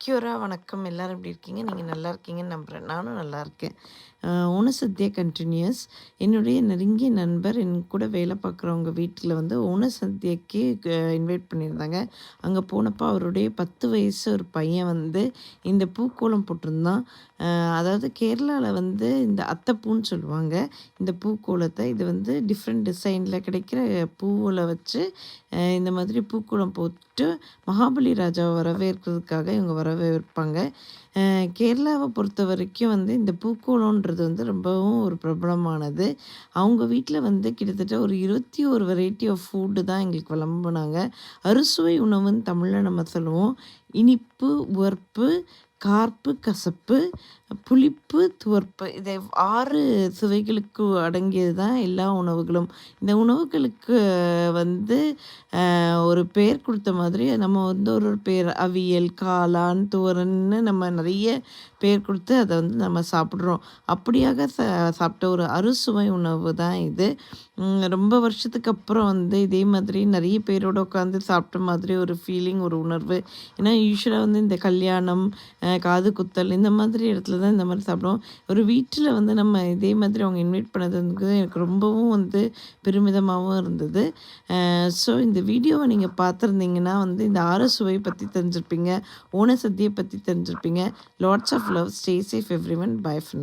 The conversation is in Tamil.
கியூரா வணக்கம். எல்லாரும் எப்படி இருக்கீங்க? நீங்க நல்லா இருக்கீங்கன்னு நம்புறேன். நானும் நல்லா இருக்கேன். ஓணசத்யா கன்டினியூஸ். என்னுடைய நெருங்கிய நண்பர் என் கூட வேலை பார்க்குறவங்க வீட்ல வந்து ஓணசத்யாக்கு இன்வைட் பண்ணியிருந்தாங்க. அங்க போனப்போ அவருடைய 10 வயசு ஒரு பையன் வந்து இந்த பூக்கோலம் போட்டிருந்தான். அதாவது கேரளால வந்து இந்த அத்தைப்பூன்னு சொல்லுவாங்க. இந்த பூக்கோலத்த இது வந்து டிஃப்ரெண்ட் டிசைன்ல கிடைக்கிற பூவுல வச்சு இந்த மாதிரி பூக்கோலம் போட்டு மகாபலி ராஜாவ வரவேற்கிறதுக்காக இவங்க வரவேற்பாங்க. கேரளாவ பொறுத்தவரைக்கும் வந்து இந்த பூக்கோளம்ன்றது வந்து ரொம்பவும் ஒரு பிரபலமானது. அவங்க வீட்ல வந்து கிட்டத்தட்ட ஒரு 21 வெரைட்டி ஆஃப் ஃபுட்டு தான் எங்களுக்கு விளம்புனாங்க. அறுசுவை உணவுன்னு தமிழ்ல நம்ம சொல்லுவோம். இனிப்பு, உவர்ப்பு, கார்ப்பு, கசப்பு, புளிப்பு, துவர்ப்பு இதை 6 சுவைகளுக்கு அடங்கியது தான் எல்லா உணவுகளும். இந்த உணவுகளுக்கு வந்து ஒரு பேர் குடுத்த மாதிரி நம்ம வந்து ஒரு பேர் அவியல், காளான், துவரன்னு நம்ம நெறைய பேர் குடுத்து அத வந்து நம்ம சாப்பிடுறோம். அப்படியாக சாப்பிட்ட ஒரு அறுசுவை உணவு தான் இது. ரொம்ப வருஷத்துக்கு அப்புறம் வந்து இதே மாதிரி நெறைய பேரோட உட்காந்து சாப்பிட்ட மாதிரி ஒரு ஃபீலிங், ஒரு உணர்வு. ஏன்னா யூசுவலா வந்து இந்த கல்யாணம், காது குத்தல் இந்த மாதிரி இடத்துல தான் இந்த மாரி சாப்பிடுவோம். ஒரு வீட்ல வந்து நம்ம இதே மாதிரி அவங்க இன்வைட் பண்ணது வந்து எனக்கு ரொம்பவும் வந்து பெருமிதமாவும் இருந்தது. ஸோ இந்த வீடியோவ நீங்க பார்த்துருந்தீங்கன்னா வந்து இந்த சுவை பத்தி தெரிஞ்சிருப்பீங்க. ஓண சദ്യய பத்தி தெரிஞ்சிருப்பீங்க. Lots of love. Stay safe everyone. Bye for now.